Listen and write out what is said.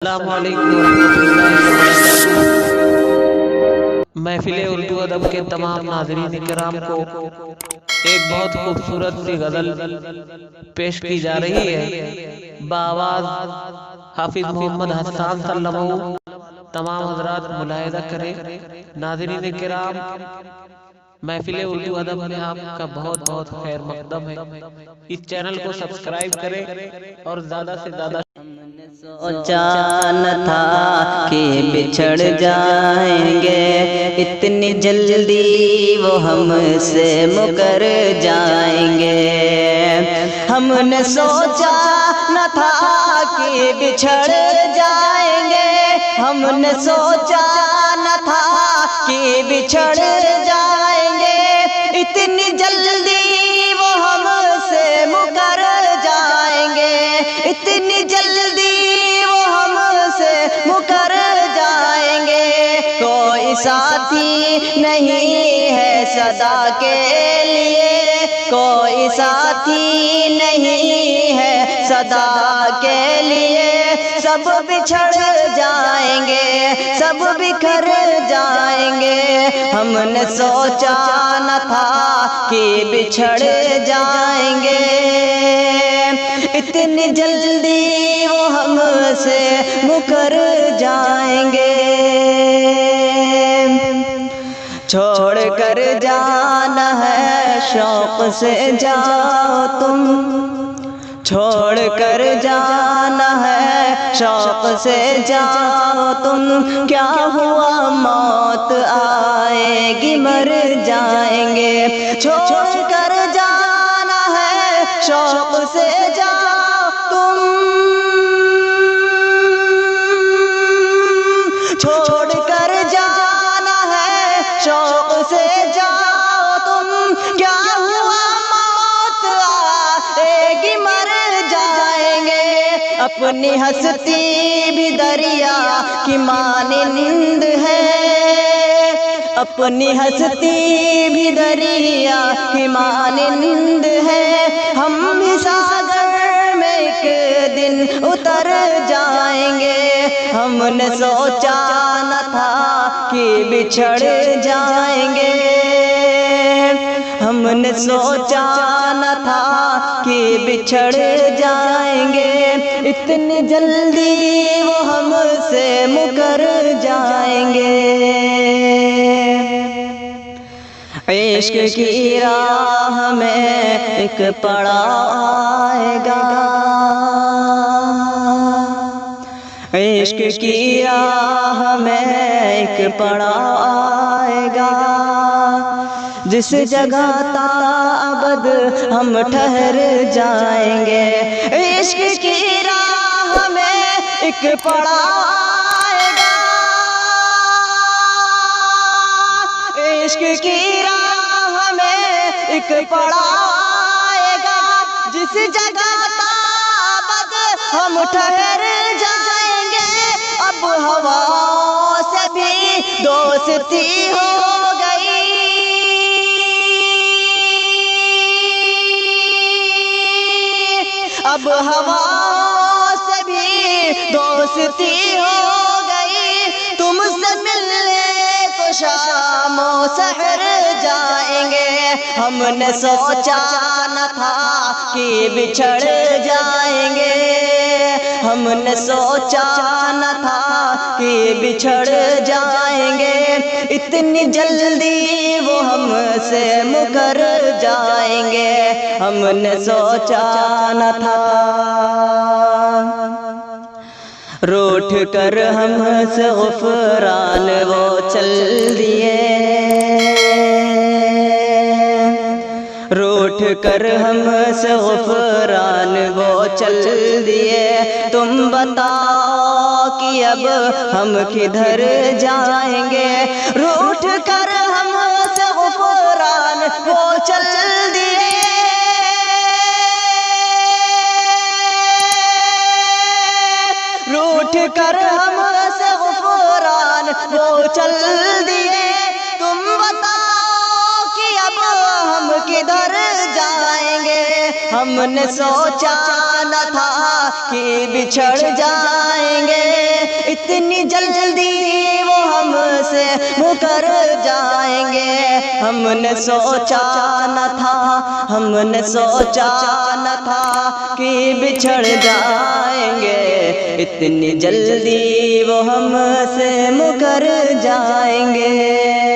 السلام علیکم ورحمۃ اللہ وبرکاتہ۔ محفل اردو ادب کے تمام ناظرین کرام کو ایک بہت خوبصورت سی غزل پیش کی جا رہی ہے بآواز حافظ محمد حسان سلمہ۔ تمام حضرات ملاحظہ کریں۔ ناظرین کرام، محفل اردو ادب میں آپ کا بہت بہت خیر مقدم ہے۔ اس چینل کو سبسکرائب کریں اور زیادہ سے زیادہ سوچا نہ تھا کہ بچھڑ جائیں گے، اتنی جلدی وہ ہم سے مکر جائیں گے۔ ہم نے سوچا نہ تھا کہ بچھڑ جائیں گے، ہم نے سوچا نہ تھا کہ بچھڑ جائیں گے، اتنی جلدی وہ ہم سے مکر جائیں گے، اتنی جلدی مکر جائیں گے۔ کوئی ساتھی نہیں ہے صدا کے لیے، کوئی ساتھی نہیں ہے صدا کے لیے، سب بچھڑ جائیں گے، سب بکھر جائیں گے۔ ہم نے سوچا نہ تھا کہ بچھڑ جائیں گے، اتنی جلدی وہ ہم سے مکر جائیں گے۔ چھوڑ کر جانا ہے شوق سے جاؤ تم، چھوڑ کر جانا ہے شوق سے جاؤ تم، کیا ہوا موت آئے گی مر جائیں گے۔ چھوڑ کر جانا ہے شوق سے جاؤ تم، چھوڑ کر جانا ہے شوق سے جاؤ تم، کیا ہوا موت آئے گی مر جائیں گے۔ اپنی ہستی بھی دریا کی مانند ہے، اپنی ہستی بھی دریا کی مانند ہے، ہم بھی ساگر میں ایک دن اتر جائیں گے۔ ہم نے سوچا نہ تھا کہ بچھڑ جائیں گے، ہم نے سوچا نہ تھا کہ بچھڑ جائیں گے، اتنی جلدی وہ ہم سے مکر جائیں گے۔ عشق کی راہ میں ایک پڑاؤ آئے گا، عشق کی راہ میں ایک پڑاؤ آئے گا، جس جگہ تا ابد ہم ٹھہر جائیں گے۔ عشق کی راہ میں ایک پڑاؤ آئے گا، عشق کی راہ میں ایک پڑاؤ آئے گا، جس جگہ تا ابد ہم ٹھہر جائیں گے۔ اب ہوا سے بھی دوستی ہو گئی، اب ہوا سے بھی دوستی ہو گئی، تم سے ملنے کو شام و سحر جائیں گے۔ ہم نے سوچا نہ تھا کہ بچھڑ جائیں گے، ہم نے سوچا نہ تھا کہ بچھڑ جائیں گے، اتنی جلدی وہ ہم سے مکر جائیں گے۔ ہم نے سوچا نہ تھا، روٹھ کر ہم سے غفران وہ چل دیے، روٹھ کر ہم سے غفران وہ چل دیے، تم بتاؤ کہ اب ہم کدھر جائیں گے۔ روٹھ کر ہم سے غفران وہ چل دیے، روٹھ کر ہم سے غفران وہ چل دیے، تم بتاؤ کہ اب ہم کدھر جائیں گے۔ ہم نے سوچا نہ تھا کہ بچھڑ جائیں گے، اتنی جلدی وہ ہم سے مکر جائیں گے. ہم نے سوچا نہ تھا، ہم نے سوچا نہ تھا کہ بچھڑ جائیں گے. اتنی جلدی وہ ہم سے مکر جائیں گے.